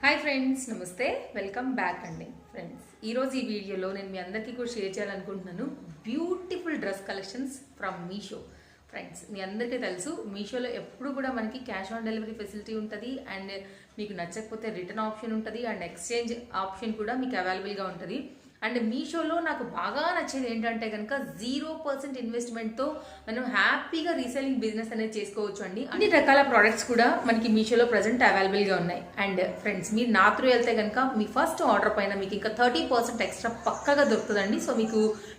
Hi friends, నమస్తే. Welcome back అండి. Friends, ఈరోజు ఈ వీడియోలో నేను మీ అందరికీ కూడా షేర్ చేయాలనుకుంటున్నాను beautiful dress collections from Meesho. Friends, మీ అందరికీ తెలుసు మీషోలో ఎప్పుడు కూడా మనకి క్యాష్ ఆన్ డెలివరీ ఫెసిలిటీ ఉంటుంది అండ్ మీకు నచ్చకపోతే రిటర్న్ ఆప్షన్ ఉంటుంది అండ్ ఎక్స్చేంజ్ ఆప్షన్ కూడా మీకు అవైలబుల్గా ఉంటుంది. అండ్ మీషోలో నాకు బాగా నచ్చేది ఏంటంటే కనుక 0% ఇన్వెస్ట్మెంట్తో మనం హ్యాపీగా రీసెల్లింగ్ బిజినెస్ అనేది చేసుకోవచ్చు అండి. అన్ని రకాల ప్రోడక్ట్స్ కూడా మనకి మీషోలో ప్రజెంట్ అవైలబుల్గా ఉన్నాయి. అండ్ ఫ్రెండ్స్, మీరు నా త్రూ వెళ్తే కనుక మీ ఫస్ట్ ఆర్డర్ పైన మీకు ఇంకా 30% ఎక్స్ట్రా పక్కగా దొరుకుతుందండి. సో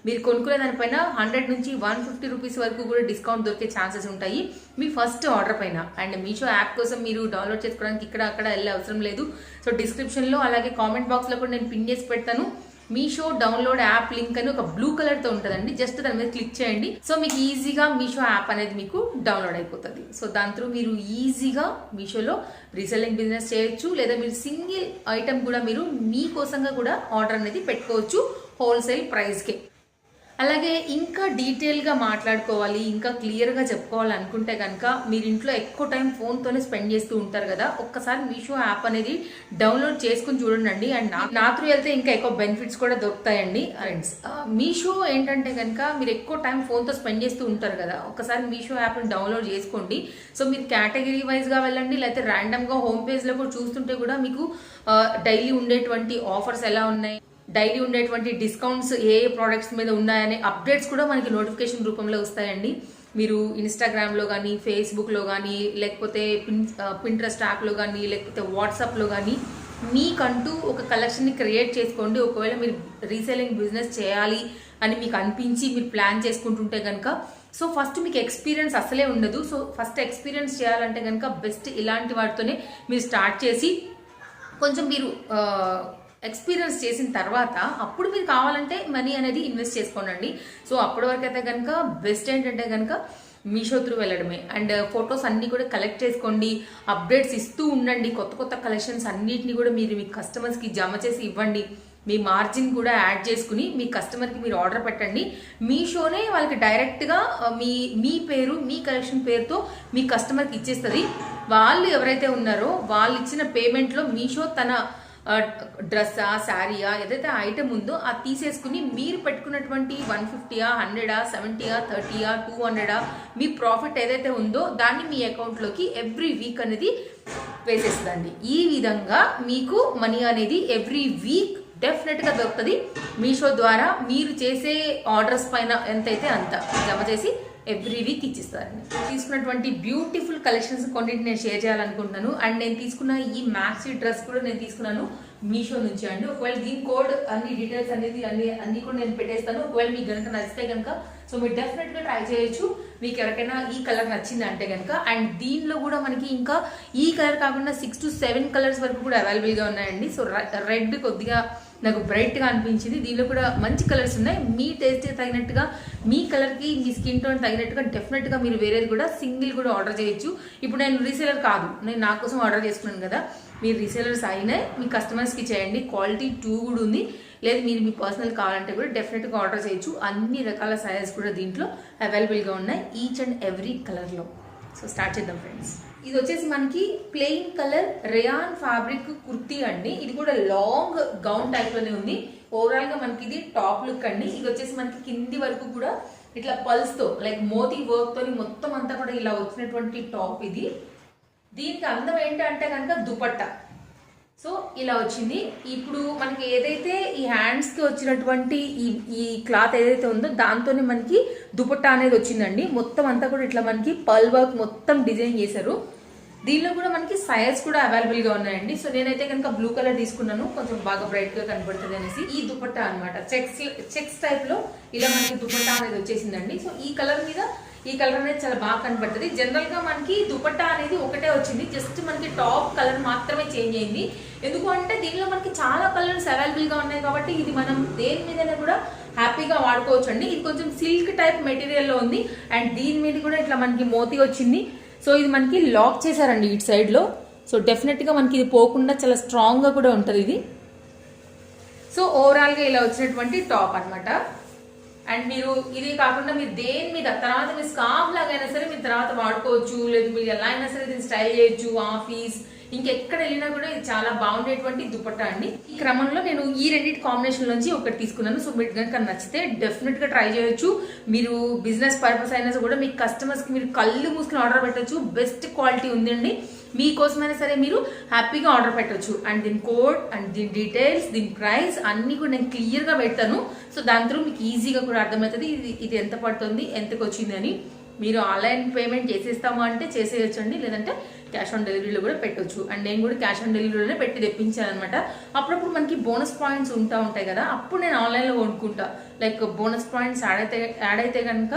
మీరు కొనుక్కునే దానిపైన 100 నుంచి 150 రూపీస్ వరకు కూడా డిస్కౌంట్ దొరికే ఛాన్సెస్ ఉంటాయి మీ ఫస్ట్ ఆర్డర్ పైన. అండ్ మీషో యాప్ కోసం మీరు డౌన్లోడ్ చేసుకోవడానికి ఇక్కడ అక్కడ వెళ్ళే అవసరం లేదు. సో డిస్క్రిప్షన్లో అలాగే కామెంట్ బాక్స్లో కూడా నేను పిన్ చేసి పెడతాను. మీషో డౌన్లోడ్ యాప్ లింక్ అని ఒక బ్లూ కలర్ తో ఉంటుందండి. జస్ట్ దాని మీద క్లిక్ చేయండి. సో మీకు ఈజీగా మీషో యాప్ అనేది మీకు డౌన్లోడ్ అయిపోతుంది. సో దాని త్రూ మీరు ఈజీగా మీషోలో రీసెల్లింగ్ బిజినెస్ చేయొచ్చు, లేదా మీరు సింగిల్ ఐటమ్ కూడా మీరు మీకోసంగా కూడా ఆర్డర్ అనేది పెట్టుకోవచ్చు హోల్సేల్ ప్రైస్కే. అలాగే ఇంకా డీటెయిల్గా మాట్లాడుకోవాలి, ఇంకా క్లియర్గా చెప్పుకోవాలి అనుకుంటే కనుక మీరు ఇంట్లో ఎక్కువ టైం ఫోన్తోనే స్పెండ్ చేస్తూ ఉంటారు కదా, ఒక్కసారి మీషో యాప్ అనేది డౌన్లోడ్ చేసుకుని చూడండి. అండ్ నా త్రూ వెళ్తే ఇంకా ఎక్కువ బెనిఫిట్స్ కూడా దొరుకుతాయండి. ఫ్రెండ్స్, మీషో ఏంటంటే కనుక మీరు ఎక్కువ టైం ఫోన్తో స్పెండ్ చేస్తూ ఉంటారు కదా, ఒక్కసారి మీషో యాప్ని డౌన్లోడ్ చేసుకోండి. సో మీరు కేటగిరీ వైజ్గా వెళ్ళండి, లేకపోతే ర్యాండమ్గా హోమ్ పేజ్లో కూడా చూస్తుంటే కూడా మీకు డైలీ ఉండేటువంటి ఆఫర్స్ ఎలా ఉన్నాయి, డైలీ ఉండేటువంటి డిస్కౌంట్స్ ఏ ప్రోడక్ట్స్ మీద ఉన్నాయనే అప్డేట్స్ కూడా మనకి నోటిఫికేషన్ రూపంలో వస్తాయండి. మీరు ఇన్స్టాగ్రామ్లో కానీ, ఫేస్బుక్లో కానీ, లేకపోతే పింట్రెస్ట్ యాప్లో కానీ, లేకపోతే వాట్సాప్లో కానీ మీకంటూ ఒక కలెక్షన్ని క్రియేట్ చేసుకోండి. ఒకవేళ మీరు రీసెల్లింగ్ బిజినెస్ చేయాలి అని మీకు అనిపించి మీరు ప్లాన్ చేసుకుంటుంటే కనుక, సో ఫస్ట్ మీకు ఎక్స్పీరియన్స్ అసలే ఉండదు. సో ఫస్ట్ ఎక్స్పీరియన్స్ చేయాలంటే కనుక బెస్ట్ ఇలాంటి వాటితోనే మీరు స్టార్ట్ చేసి కొంచెం మీరు ఎక్స్పీరియన్స్ చేసిన తర్వాత అప్పుడు మీరు కావాలంటే మనీ అనేది ఇన్వెస్ట్ చేసుకోండి. సో అప్పటి వరకు అయితే కనుక బెస్ట్ ఏంటంటే కనుక మీషో త్రూ వెళ్ళడమే. అండ్ ఫొటోస్ అన్నీ కూడా కలెక్ట్ చేసుకోండి, అప్డేట్స్ ఇస్తూ ఉండండి. కొత్త కొత్త కలెక్షన్స్ అన్నిటిని కూడా మీరు మీ కస్టమర్స్కి జమ చేసి ఇవ్వండి. మీ మార్జిన్ కూడా యాడ్ చేసుకుని మీ కస్టమర్కి మీరు ఆర్డర్ పెట్టండి. మీషోనే వాళ్ళకి డైరెక్ట్గా మీ పేరు, మీ కలెక్షన్ పేరుతో మీ కస్టమర్కి ఇచ్చేస్తుంది. వాళ్ళు ఎవరైతే ఉన్నారో వాళ్ళు ఇచ్చిన పేమెంట్లో మీషో తన డ్రెస్సా, శారీయా, ఏదైతే ఐటమ్ ఉందో అది తీసేసుకుని మీరు పెట్టుకున్నటువంటి 150, 100, 70, 30, 200 మీ ప్రాఫిట్ ఏదైతే ఉందో దాన్ని మీ అకౌంట్లోకి ఎవ్రీ వీక్ అనేది వేసేస్తుందండి. ఈ విధంగా మీకు మనీ అనేది ఎవ్రీ వీక్ డెఫినెట్గా దొరుకుతుంది. మీషో ద్వారా మీరు చేసే ఆర్డర్స్ పైన ఎంతైతే అంత జమ చేసి ఎవ్రీ వీక్ ఇచ్చిస్తారండి. తీసుకున్నటువంటి బ్యూటిఫుల్ కలెక్షన్స్ కొన్నింటి నేను షేర్ చేయాలనుకుంటున్నాను. అండ్ నేను తీసుకున్న ఈ మ్యాక్సీ డ్రెస్ కూడా నేను తీసుకున్నాను మీషో నుంచి అండి. ఒకవేళ దీని కోడ్ అన్ని డీటెయిల్స్ అనేది అన్ని కూడా నేను పెట్టేస్తాను. ఒకవేళ మీకు కనుక నచ్చితే కనుక సో మీరు డెఫినెట్గా ట్రై చేయొచ్చు. మీకు ఎవరికైనా ఈ కలర్ నచ్చింది అంటే కనుక. అండ్ దీనిలో కూడా మనకి ఇంకా ఈ కలర్ కాకుండా 6 to 7 కలర్స్ వరకు కూడా అవైలబుల్గా ఉన్నాయండి. సో రెడ్ కొద్దిగా నాకు బ్రైట్గా అనిపించింది. దీనిలో కూడా మంచి కలర్స్ ఉన్నాయి. మీ టేస్ట్కి తగినట్టుగా, మీ కలర్కి, మీ స్కిన్ టోన్ తగినట్టుగా డెఫినెట్గా మీరు వేరేది కూడా సింగిల్ కూడా ఆర్డర్ చేయొచ్చు. ఇప్పుడు నేను రీసేలర్ కాదు, నేను నా కోసం ఆర్డర్ చేసుకున్నాను కదా, మీరు రీసేలర్స్ అయినా మీ కస్టమర్స్కి చేయండి. క్వాలిటీ 2 కూడా ఉంది. లేదు మీరు మీ పర్సనల్ కావాలంటే కూడా డెఫినెట్గా ఆర్డర్ చేయొచ్చు. అన్ని రకాల సైజెస్ కూడా దీంట్లో అవైలబుల్గా ఉన్నాయి, ఈచ్ అండ్ ఎవ్రీ కలర్లో. సో స్టార్ట్ చేద్దాం ఫ్రెండ్స్. ఇది వచ్చేసి మనకి plain colour rayon fabric kurti అండి. ఇది కూడా లాంగ్ గౌన్ టైప్ లోనే ఉంది. ఓవరాల్ గా మనకి ఇది టాప్ లుక్ అండి. ఇది వచ్చేసి మనకి కింది వరకు కూడా ఇట్లా పల్స్ తో లైక్ మోతీ వర్క్ తో మొత్తం అంతా కూడా ఇలా వచ్చినటువంటి టాప్ ఇది. దీనికి అందం ఏంటంటే కనుక దుపట్టా. సో ఇలా వచ్చింది. ఇప్పుడు మనకి ఏదైతే ఈ హ్యాండ్స్ కి వచ్చినటువంటి ఈ క్లాత్ ఏదైతే ఉందో దాంతోనే మనకి దుపట్టా అనేది వచ్చిందండి. మొత్తం అంతా కూడా ఇట్లా మనకి పల్ వర్క్ మొత్తం డిజైన్ చేశారు. దీనిలో కూడా మనకి సైజ్ కూడా అవైలబుల్ గా ఉన్నాయండి. సో నేనైతే కనుక బ్లూ కలర్ తీసుకున్నాను, కొంచెం బాగా బ్రైట్ గా కనబడుతుంది అనేసి. ఈ దుపట్టా అనమాట చెక్స్ టైప్ లో ఇలా మనకి దుపట్టా అనేది వచ్చేసిందండి. సో ఈ కలర్ మీద ఈ కలర్ అనేది చాలా బాగా కనబడుతుంది. జనరల్ గా మనకి దుపట్టా అనేది ఒకటే వచ్చింది, జస్ట్ మనకి టాప్ కలర్ మాత్రమే చేంజ్ అయింది. ఎందుకు అంటే దీనిలో మనకి చాలా కలర్స్ అవైలబుల్ గా ఉన్నాయి కాబట్టి ఇది మనం దేని మీదనే కూడా హ్యాపీగా వాడుకోవచ్చు అండి. ఇది కొంచెం సిల్క్ టైప్ మెటీరియల్ లో ఉంది. అండ్ దీని మీద కూడా ఇట్లా మనకి మోతీ వచ్చింది. సో ఇది మనకి లాక్ చేశారండి ఇటు సైడ్ లో. సో డెఫినెట్ గా మనకి ఇది పోకుండా చాలా స్ట్రాంగ్ గా కూడా ఉంటది ఇది. సో ఓవరాల్ గా ఇలా వచ్చినటువంటి టాప్ అనమాట. అండ్ మీరు ఇది కాకుండా మీరు దేని మీద తర్వాత మీరు స్కార్ఫ్ లాగైనా సరే మీరు తర్వాత వాడుకోవచ్చు, లేదు మీరు ఎలా అయినా సరే దీన్ని స్టైల్ చేయొచ్చు. ఆఫీస్ ఇంకెక్కడ వెళ్ళినా కూడా ఇది చాలా బాగుండేటువంటి దుపట్టా అండి. ఈ క్రమంలో నేను ఈ రెండింటి కాంబినేషన్ నుంచి ఒకటి తీసుకున్నాను. సో మీకు కనుక నచ్చితే డెఫినెట్ గా ట్రై చేయొచ్చు. మీరు బిజినెస్ పర్పస్ అయినా కూడా మీ కస్టమర్స్ కి మీరు కళ్ళు మూసుకుని ఆర్డర్ పెట్టచ్చు. బెస్ట్ క్వాలిటీ ఉందండి. మీకోసమైనా సరే మీరు హ్యాపీగా ఆర్డర్ పెట్టవచ్చు. అండ్ దీని కోడ్ అండ్ దీని డీటెయిల్స్, దీని ప్రైస్ అన్ని కూడా నేను క్లియర్ గా పెడతాను. సో దాని త్రూ మీకు ఈజీగా కూడా అర్థమవుతుంది ఇది ఎంత పడుతుంది, ఎంతకు వచ్చింది అని. మీరు ఆన్లైన్ పేమెంట్ చేసేస్తాము అంటే చేసేయచ్చండి, లేదంటే క్యాష్ ఆన్ డెలివరీలో కూడా పెట్టవచ్చు. అండ్ నేను కూడా క్యాష్ ఆన్ డెలివరీలోనే పెట్టి తెప్పించాను అనమాట. అప్పుడప్పుడు మనకి బోనస్ పాయింట్స్ ఉంటాయి కదా, అప్పుడు నేను ఆన్లైన్లో కొనుక్కుంటా. లైక్ బోనస్ పాయింట్స్ యాడ్ అయితే కనుక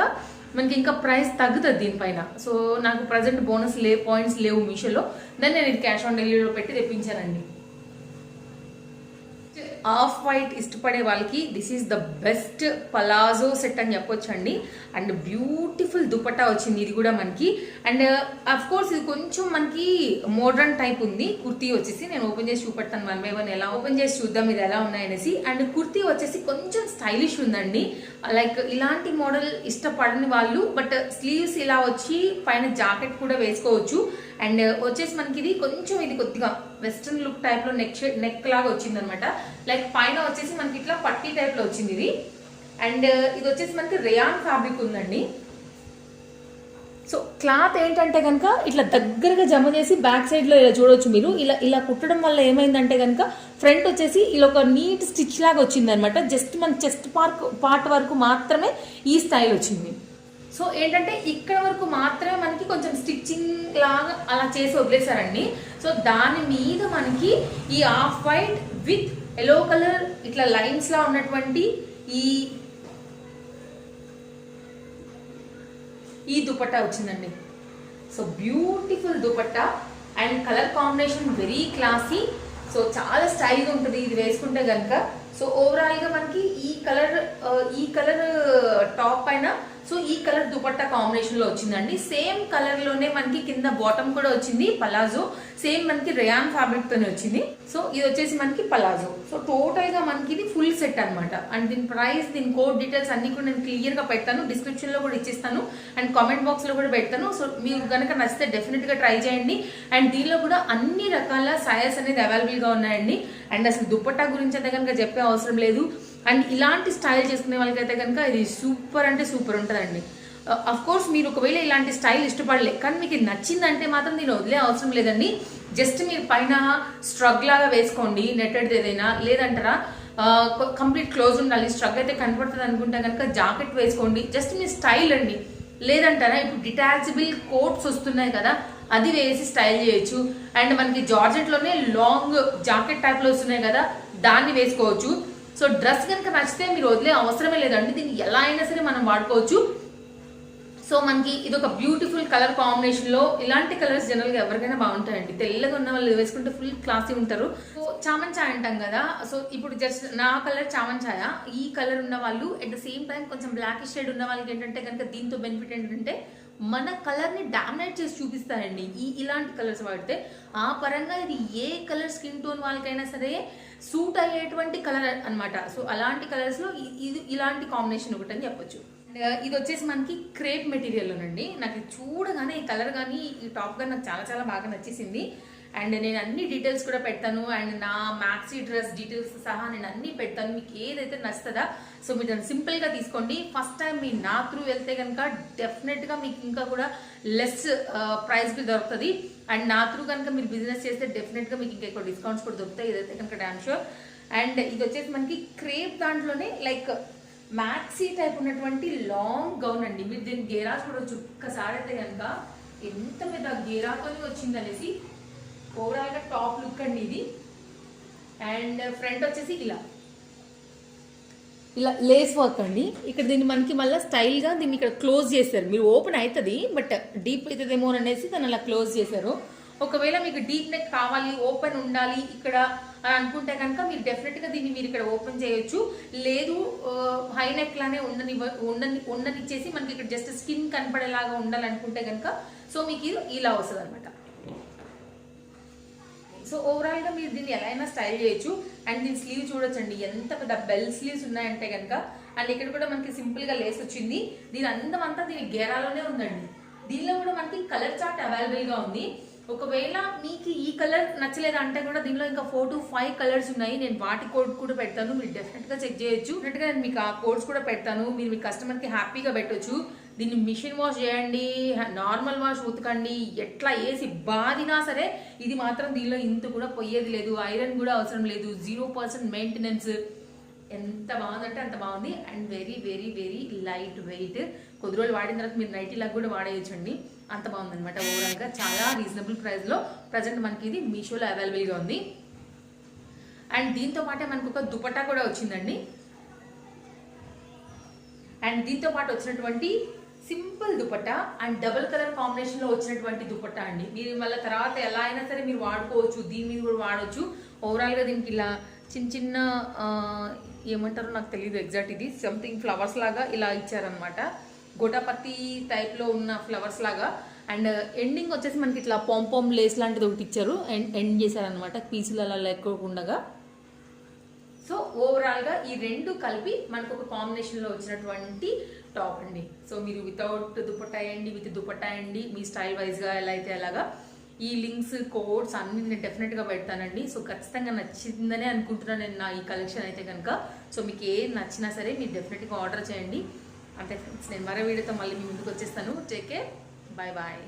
మనకి ఇంకా ప్రైస్ తగ్గుతుంది దీనిపైన. సో నాకు ప్రజెంట్ బోనస్ పాయింట్స్ లేవు మీషోలో, దాన్ని నేను ఇది క్యాష్ ఆన్ డెలివరీలో పెట్టి తెప్పించానండి. ఆఫ్ వైట్ ఇష్టపడే వాళ్ళకి this is the best palazzo set అని చెప్పొచ్చు అండి. అండ్ బ్యూటిఫుల్ దుపట్టా వచ్చింది ఇది కూడా మనకి. అండ్ అఫ్ కోర్స్ ఇది కొంచెం మనకి మోడర్న్ టైప్ ఉంది. కుర్తీ వచ్చేసి నేను ఓపెన్ చేసి చూపెడతాను 1 by 1 ఎలా ఓపెన్ చేసి చూద్దాం ఇది ఎలా ఉన్నాయనేసి. అండ్ కుర్తీ వచ్చేసి కొంచెం స్టైలిష్ ఉందండి. లైక్ ఇలాంటి మోడల్ ఇష్టపడని వాళ్ళు, బట్ స్లీవ్స్ ఇలా వచ్చి పైన జాకెట్ కూడా వేసుకోవచ్చు. అండ్ వచ్చేసి మనకి ఇది కొంచెం ఇది కొద్దిగా వెస్ట్రన్ లుక్ టైప్ లో నెక్ లాగా వచ్చింది అనమాట. లైక్ పైన వచ్చేసి మనకి ఇట్లా పట్టీ టైప్ లో వచ్చింది ఇది. అండ్ ఇది వచ్చేసి మనకి రేయాన్ ఫ్యాబ్రిక్ ఉందండి. సో క్లాత్ ఏంటంటే కనుక ఇట్లా దగ్గరగా జమ చేసి బ్యాక్ సైడ్ లో ఇలా చూడవచ్చు మీరు. ఇలా కుట్టడం వల్ల ఏమైందంటే కనుక ఫ్రంట్ వచ్చేసి ఇలా ఒక నీట్ స్టిచ్ లాగా వచ్చింది అనమాట. జస్ట్ మన చెస్ట్ పార్ట్ వరకు మాత్రమే ఈ స్టైల్ వచ్చింది. సో ఏంటంటే ఇక్కడ వరకు మాత్రమే మనకి కొంచెం స్టిచ్చింగ్ లాగా అలా చేసి వదిలేశారండి. సో దాని మీద మనకి ఈ off white with yellow colour ఇట్లా లైన్స్ లా ఉన్నటువంటి ఈ దుపట్టా వచ్చిందండి. So beautiful dupatta and colour combination very classy. So చాలా స్టైల్గా ఉంటుంది ఇది వేసుకుంటే కనుక. సో ఓవరాల్ గా మనకి ఈ కలర్ టాప్ పైన సో ఈ కలర్ దుపట్టా కాంబినేషన్ లో వచ్చిందండి. సేమ్ కలర్ లోనే మనకి కింద బాటమ్ కూడా వచ్చింది పలాజో. సేమ్ మనకి రేయాన్ ఫ్యాబ్రిక్ తోనే వచ్చింది. సో ఇది వచ్చేసి మనకి పలాజో. సో టోటల్ గా మనకి ఇది ఫుల్ సెట్ అనమాట. అండ్ దీని ప్రైస్, దీని కోడ్ డీటెయిల్స్ అన్ని కూడా నేను క్లియర్ గా పెడతాను, డిస్క్రిప్షన్ లో కూడా ఇచ్చేస్తాను అండ్ కామెంట్ బాక్స్ లో కూడా పెడతాను. సో మీకు కనుక నచ్చితే డెఫినెట్ గా ట్రై చేయండి. అండ్ దీనిలో కూడా అన్ని రకాల సైజెస్ అనేది అవైలబుల్ గా ఉన్నాయండి. అండ్ అసలు దుపట్టా గురించి అయితే కనుక చెప్పే అవసరం లేదు. అండ్ ఇలాంటి స్టైల్ చేసుకునే వాళ్ళకైతే కనుక ఇది సూపర్ అంటే సూపర్ ఉంటుందండి. అఫ్ కోర్స్ మీరు ఒకవేళ ఇలాంటి స్టైల్ ఇష్టపడలే కానీ మీకు నచ్చిందంటే మాత్రం దీన్ని వదిలే అవసరం లేదండి. జస్ట్ మీరు పైన స్ట్రగ్ లాగా వేసుకోండి, నెట్టెడ్ ఏదైనా, లేదంటారా కంప్లీట్ క్లోజ్ ఉండాలి, స్ట్రగ్ అయితే కనపడుతుంది అనుకుంటే కనుక జాకెట్ వేసుకోండి. జస్ట్ మీ స్టైల్ అండి. లేదంటారా ఇప్పుడు డిటాచబుల్ కోట్స్ వస్తున్నాయి కదా, అది వేసి స్టైల్ చేయొచ్చు. అండ్ మనకి జార్జెట్ లోనే లాంగ్ జాకెట్ టైప్ లో వస్తున్నాయి కదా, దాన్ని వేసుకోవచ్చు. సో డ్రెస్ కనుక నచ్చితే మీరు వదిలే అవసరమే లేదండి. దీన్ని ఎలా అయినా సరే మనం వాడుకోవచ్చు. సో మనకి ఇది ఒక బ్యూటిఫుల్ కలర్ కాంబినేషన్ లో, ఇలాంటి కలర్స్ జనరల్ గా ఎవరికైనా బాగుంటాయండి. తెల్లగా ఉన్న వాళ్ళు వేసుకుంటే ఫుల్ క్లాసీ ఉంటారు. సో చామన్ ఛాయ్ అంటాం కదా, సో ఇప్పుడు జస్ట్ నా కలర్ చామన్ ఛాయ, ఈ కలర్ ఉన్న వాళ్ళు అట్ ద సేమ్ టైం కొంచెం బ్లాక్ షేడ్ ఉన్న వాళ్ళకి ఏంటంటే కనుక దీంతో బెనిఫిట్ ఏంటంటే మన కలర్ ని డామినేట్ చేసి చూపిస్తారండి ఇలాంటి కలర్స్ వాడితే. ఆ పరంగా ఇది ఏ కలర్ స్కిన్ టోన్ వాళ్ళకైనా సరే సూట్ అయ్యేటువంటి కలర్ అనమాట. సో అలాంటి కలర్స్ లో ఇది ఇలాంటి కాంబినేషన్ ఒకటి అని చెప్పొచ్చు. ఇది వచ్చేసి మనకి క్రేప్ మెటీరియల్లోనండి. నాకు చూడగానే ఈ కలర్ కానీ ఈ టాప్ కానీ నాకు చాలా చాలా బాగా నచ్చేసింది. అండ్ నేను అన్ని డీటెయిల్స్ కూడా పెడతాను. అండ్ నా మ్యాక్సీ డ్రెస్ డీటెయిల్స్ సహా నేను అన్ని పెడతాను. మీకు ఏదైతే నచ్చుతుందా సో మీరు దాన్ని సింపుల్గా తీసుకోండి. ఫస్ట్ టైం మీ నా త్రూ వెళ్తే కనుక డెఫినెట్గా మీకు ఇంకా కూడా లెస్ ప్రైస్కి దొరుకుతుంది. అండ్ నా త్రూ కనుక మీరు బిజినెస్ చేస్తే డెఫినెట్గా మీకు ఇంకా ఎక్కువ డిస్కౌంట్స్ కూడా దొరుకుతాయి, ఇదైతే కనుక డామ్ షూర్. అండ్ ఇది వచ్చేసి మనకి క్రేప్ దాంట్లోనే లైక్ మ్యాక్సీ టైప్ ఉన్నటువంటి లాంగ్ గౌన్ అండి. మీరు దీన్ని గేరా చూడొచ్చు ఒక్కసారి అయితే కనుక ఎంత పెద్ద గేరాతోనే వచ్చింది అనేసి. ఓవరాల్ గా టాప్ లుక్ అండి ఇది. అండ్ ఫ్రంట్ వచ్చేసి ఇలా లేస్ వర్క్ అండి. ఇక్కడ దీన్ని మనకి మళ్ళీ స్టైల్ గా దీన్ని ఇక్కడ క్లోజ్ చేశారు. మీరు ఓపెన్ అవుతుంది బట్ డీప్ అవుతుందేమో అనేసి దాన్ని అలా క్లోజ్ చేశారు. ఒకవేళ మీకు డీప్ నెక్ కావాలి, ఓపెన్ ఉండాలి ఇక్కడ అని అనుకుంటే కనుక మీరు డెఫినెట్ గా దీన్ని మీరు ఇక్కడ ఓపెన్ చేయొచ్చు. లేదు హై నెక్ లానే ఉండనిచ్చేసి మనకి ఇక్కడ జస్ట్ స్కిన్ కనపడేలాగా ఉండాలనుకుంటే కనుక సో మీకు ఇలా వస్తుంది అనమాట. సో ఓవరాల్ గా మీరు దీన్ని ఎలా అయినా స్టైల్ చేయొచ్చు. అండ్ దీని స్లీవ్ చూడొచ్చండి ఎంత పెద్ద బెల్ స్లీవ్స్ ఉన్నాయంటే కనుక. అండ్ ఇక్కడ కూడా మనకి సింపుల్ గా లేస్ వచ్చింది. దీని అందం అంతా దీని గేరాలోనే ఉందండి. దీనిలో కూడా మనకి కలర్ చార్ట్ అవైలబుల్ గా ఉంది. ఒకవేళ మీకు ఈ కలర్ నచ్చలేదు అంటే కూడా దీనిలో ఇంకా 4 to 5 కలర్స్ ఉన్నాయి. నేను వాటి కోడ్ కూడా పెడతాను, మీరు డెఫినెట్గా చెక్ చేయొచ్చు. డెఫినెట్గా నేను మీకు ఆ కోడ్స్ కూడా పెడతాను, మీరు మీ కస్టమర్కి హ్యాపీగా పెట్టొచ్చు. దీన్ని మిషన్ వాష్ చేయండి, నార్మల్ వాష్ ఉతకండి, ఎట్లా వేసి బాదినా సరే ఇది మాత్రం దీనిలో ఇంత కూడా పోయేది లేదు, ఐరన్ కూడా అవసరం లేదు, 0% మెయింటెనెన్స్. ఎంత బాగుందంటే అంత బాగుంది. And very very very light weight. కొద్ది రోజులు వాడిన తర్వాత మీరు నైటీలాగా కూడా వాడేయచ్చండి, అంత బాగుందనమాట. ఓవరాల్గా చాలా రీజనబుల్ ప్రైస్లో ప్రజెంట్ మనకి ఇది మీషోలో అవైలబుల్గా ఉంది. అండ్ దీంతో పాటే మనకు ఒక దుపట్టా కూడా వచ్చిందండి. అండ్ దీంతో పాటు వచ్చినటువంటి simple dupatta and double colour కాంబినేషన్లో వచ్చినటువంటి దుపట్టా అండి. మీరు మళ్ళీ తర్వాత ఎలా అయినా సరే మీరు వాడుకోవచ్చు, దీని మీద కూడా వాడవచ్చు. ఓవరాల్గా దీనికి ఇలా చిన్న చిన్న ఏమంటారో నాకు తెలియదు ఎగ్జాక్ట్, ఇది సంథింగ్ ఫ్లవర్స్ లాగా ఇలా ఇచ్చారనమాట, గోటాపత్తి టైప్లో ఉన్న ఫ్లవర్స్ లాగా. అండ్ ఎండింగ్ వచ్చేసి మనకి ఇట్లా పాంపామ్ లేస్ లాంటిది ఒకటి ఇచ్చారు, ఎండ్ చేశారనమాట పీసులు అలా లేకుండా. సో ఓవరాల్గా ఈ రెండు కలిపి మనకు ఒక కాంబినేషన్లో వచ్చినటువంటి టాప్ అండి. సో మీరు వితౌట్ దుపట్టా అయ్యండి, విత్ దుపట్టా అయ్యండి, మీ స్టైల్ వైజ్గా ఎలా అయితే అలాగా. ఈ లింక్స్ కోడ్స్ అన్ని నేను డెఫినెట్గా పెడతానండి. సో ఖచ్చితంగా నచ్చిందనే అనుకుంటున్నాను నేను నా ఈ కలెక్షన్ అయితే కనుక. సో మీకు ఏం నచ్చినా సరే మీరు డెఫినెట్గా ఆర్డర్ చేయండి. అంటే ఫ్రెండ్స్, నేను మరో వీడియోతో మళ్ళీ మీ ముందుకు వచ్చేస్తాను. Take care, bye bye.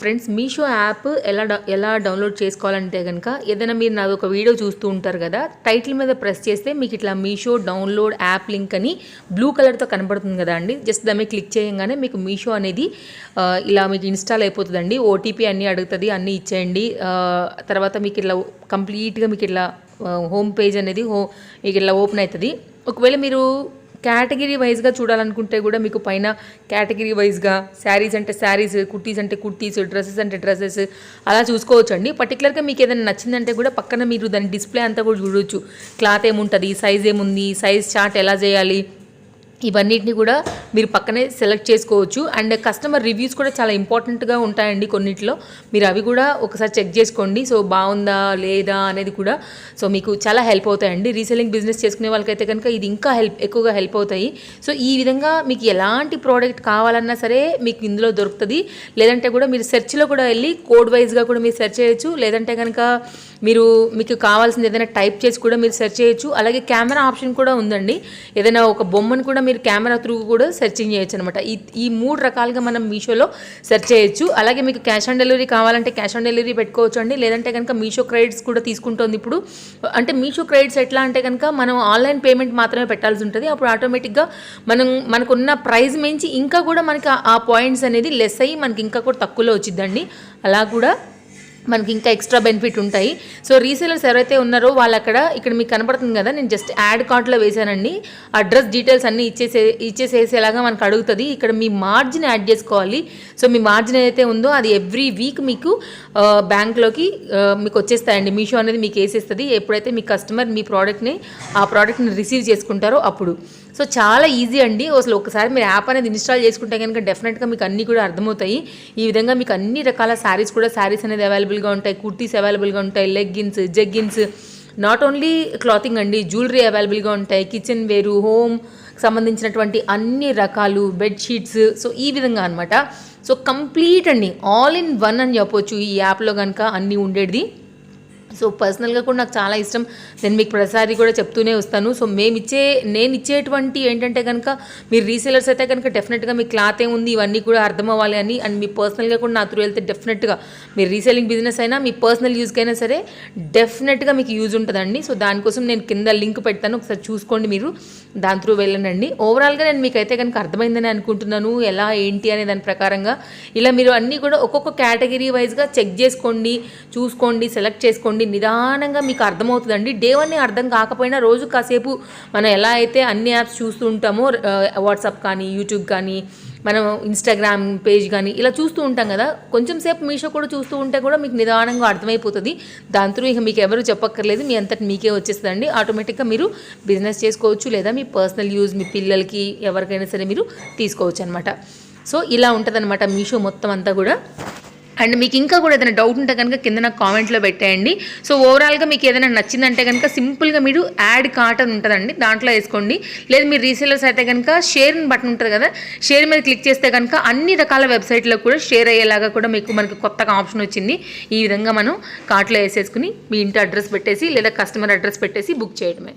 Friends, Meesho app ఎలా డౌన్లోడ్ చేసుకోవాలంటే కనుక, ఏదైనా మీరు నాది ఒక వీడియో చూస్తూ ఉంటారు కదా, టైటిల్ మీద ప్రెస్ చేస్తే మీకు ఇట్లా మీషో డౌన్లోడ్ యాప్ లింక్ అని బ్లూ కలర్తో కనబడుతుంది కదా అండి. జస్ట్ దాన్ని క్లిక్ చేయగానే మీకు మీషో అనేది ఇలా మీకు ఇన్స్టాల్ అయిపోతుందండి. ఓటీపీ అన్నీ అడుగుతుంది, అన్నీ ఇచ్చేయండి. తర్వాత మీకు ఇట్లా కంప్లీట్గా మీకు ఇట్లా హోమ్ పేజ్ అనేది మీకు ఇట్లా ఓపెన్ అవుతుంది. ఒకవేళ మీరు కేటగిరీ వైజ్గా చూడాలనుకుంటే కూడా మీకు పైన కేటగిరీ వైజ్గా శారీస్ అంటే శారీస్, కుర్తీస్ అంటే కుర్తీస్, డ్రెస్సెస్ అంటే డ్రెస్సెస్ అలా చూసుకోవచ్చు అండి. పర్టికులర్గా మీకు ఏదైనా నచ్చిందంటే కూడా పక్కన మీరు దాని డిస్ప్లే అంతా కూడా చూడవచ్చు. క్లాత్ ఏముంటుంది, సైజ్ ఏముంది, సైజ్ చార్ట్ ఎలా చేయాలి, ఇవన్నిటిని కూడా మీరు పక్కనే సెలెక్ట్ చేసుకోవచ్చు. అండ్ కస్టమర్ రివ్యూస్ కూడా చాలా ఇంపార్టెంట్గా ఉంటాయండి కొన్నిట్లో, మీరు అవి కూడా ఒకసారి చెక్ చేసుకోండి. సో బాగుందా లేదా అనేది కూడా సో మీకు చాలా హెల్ప్ అవుతాయండి. రీసెల్లింగ్ బిజినెస్ చేసుకునే వాళ్ళకైతే కనుక ఇది ఇంకా ఎక్కువగా హెల్ప్ అవుతాయి. సో ఈ విధంగా మీకు ఎలాంటి ప్రోడక్ట్ కావాలన్నా సరే మీకు ఇందులో దొరుకుతుంది. లేదంటే కూడా మీరు సెర్చ్లో కూడా వెళ్ళి కోడ్ వైజ్గా కూడా మీరు సెర్చ్ చేయొచ్చు. లేదంటే కనుక మీకు కావాల్సింది ఏదైనా టైప్ చేసి కూడా మీరు సెర్చ్ చేయొచ్చు. అలాగే కెమెరా ఆప్షన్ కూడా ఉందండి. ఏదైనా ఒక బొమ్మను కూడా మీరు కెమెరా త్రూ కూడా సెర్చింగ్ చేయొచ్చు అనమాట. ఈ 3 రకాలుగా మనం మీషోలో సెర్చ్ చేయొచ్చు. అలాగే మీకు క్యాష్ ఆన్ డెలివరీ కావాలంటే క్యాష్ ఆన్ డెలివరీ పెట్టుకోవచ్చు అండి. లేదంటే కనుక మీషో క్రెడిట్స్ కూడా తీసుకుంటుంది ఇప్పుడు. అంటే మీషో క్రెడిట్స్ ఎట్లా అంటే కనుక మనం ఆన్లైన్ పేమెంట్ మాత్రమే పెట్టాల్సి ఉంటుంది. అప్పుడు ఆటోమేటిక్గా మనకున్న ప్రైస్ మించి ఇంకా కూడా మనకి ఆ పాయింట్స్ అనేది లెస్ అయ్యి మనకి ఇంకా కూడా తక్కువలో వచ్చిద్దండి. అలా కూడా మనకి ఇంకా ఎక్స్ట్రా బెనిఫిట్ ఉంటాయి. సో రీసేలర్స్ ఎవరైతే ఉన్నారో వాళ్ళు ఇక్కడ మీకు కనపడుతుంది కదా, నేను జస్ట్ యాడ్ కార్ట్లో వేసానండి. అడ్రస్ డీటెయిల్స్ అన్నీ ఇచ్చేసేలాగా మనకు అడుగుతుంది. ఇక్కడ మీ మార్జిన్ యాడ్ చేసుకోవాలి. సో మీ మార్జిన్ ఏదైతే ఉందో అది ఎవ్రీ వీక్ మీకు బ్యాంక్లోకి మీకు వచ్చేస్తాయండి. మీషో అనేది మీకు వేసేస్తుంది ఎప్పుడైతే మీ కస్టమర్ మీ ఆ ప్రోడక్ట్ని రిసీవ్ చేసుకుంటారో అప్పుడు. సో చాలా ఈజీ అండి. అసలు ఒకసారి మీరు యాప్ అనేది ఇన్స్టాల్ చేసుకుంటే కనుక డెఫినెట్గా మీకు అన్నీ కూడా అర్థమవుతాయి. ఈ విధంగా మీకు అన్ని రకాల శారీస్ అనేది అవైలబుల్గా ఉంటాయి, కుర్తీస్ అవైలబుల్గా ఉంటాయి, leggings, jeggings, not only clothing అండి, జ్యువెలరీ అవైలబుల్గా ఉంటాయి, కిచెన్ వేరు, హోమ్ సంబంధించినటువంటి అన్ని రకాలు, బెడ్షీట్స్. సో ఈ విధంగా అనమాట. సో కంప్లీట్ అండి, ఆల్ ఇన్ వన్ అని చెప్పొచ్చు ఈ యాప్లో కనుక అన్నీ ఉండేది. సో పర్సనల్గా కూడా నాకు చాలా ఇష్టం. నేను మీకు ప్రతిసారి కూడా చెప్తూనే వస్తాను. సో నేను ఇచ్చేటువంటి ఏంటంటే కనుక మీరు రీసేలర్స్ అయితే కనుక డెఫినెట్గా మీ క్లాత్ ఏముంది ఇవన్నీ కూడా అర్థం అవ్వాలి అని. అండ్ మీ పర్సనల్గా కూడా నా త్రూ వెళ్తే డెఫినెట్గా మీరు రీసేలింగ్ బిజినెస్ అయినా మీ పర్సనల్ యూజ్కైనా సరే డెఫినెట్గా మీకు యూజ్ ఉంటుందండి. సో దానికోసం నేను కింద లింక్ పెడతాను, ఒకసారి చూసుకోండి, మీరు దాని త్రూ వెళ్ళండి. ఓవరాల్గా నేను మీకైతే కనుక అర్థమైందని అనుకుంటున్నాను, ఎలా ఏంటి అనే దాని ప్రకారంగా. ఇలా మీరు అన్నీ కూడా ఒక్కొక్క కేటగిరీ వైజ్గా చెక్ చేసుకోండి, చూసుకోండి, సెలెక్ట్ చేసుకోండి. నిదానంగా మీకు అర్థమవుతుందండి. డే 1 అర్థం కాకపోయినా రోజు కాసేపు మనం ఎలా అయితే అన్ని యాప్స్ చూస్తూ ఉంటామో, వాట్సాప్ కానీ, యూట్యూబ్ కానీ, మనం ఇన్స్టాగ్రామ్ పేజ్ కానీ ఇలా చూస్తూ ఉంటాం కదా, కొంచెం సేపు మీషో కూడా చూస్తూ ఉంటే కూడా మీకు నిదానంగా అర్థమైపోతుంది. దాంతో ఇక మీకు ఎవరు చెప్పక్కర్లేదు, మీ అంతటి మీకే వచ్చేస్తుందండి. ఆటోమేటిక్గా మీరు బిజినెస్ చేసుకోవచ్చు, లేదా మీ పర్సనల్ యూజ్ మీ పిల్లలకి ఎవరికైనా సరే మీరు తీసుకోవచ్చు అనమాట. సో ఇలా ఉంటుందన్నమాట మీషో మొత్తం అంతా కూడా. అండ్ మీకు ఇంకా కూడా ఏదైనా డౌట్ ఉంటే కనుక కింద నాకు కామెంట్లో పెట్టేయండి. సో ఓవరాల్గా మీకు ఏదైనా నచ్చిందంటే కనుక సింపుల్గా మీరు యాడ్ కార్ట్ అని ఉంటుందండి, దాంట్లో వేసుకోండి. లేదు మీరు రీసేలర్స్ అయితే కనుక షేర్ బటన్ ఉంటుంది కదా, షేర్ మీద క్లిక్ చేస్తే కనుక అన్ని రకాల వెబ్సైట్లో కూడా షేర్ అయ్యేలాగా కూడా మనకి కొత్తగా ఆప్షన్ వచ్చింది. ఈ విధంగా మనం కార్ట్లో వేసేసుకుని మీ ఇంటి అడ్రస్ పెట్టేసి లేదా కస్టమర్ అడ్రస్ పెట్టేసి బుక్ చేయడమే.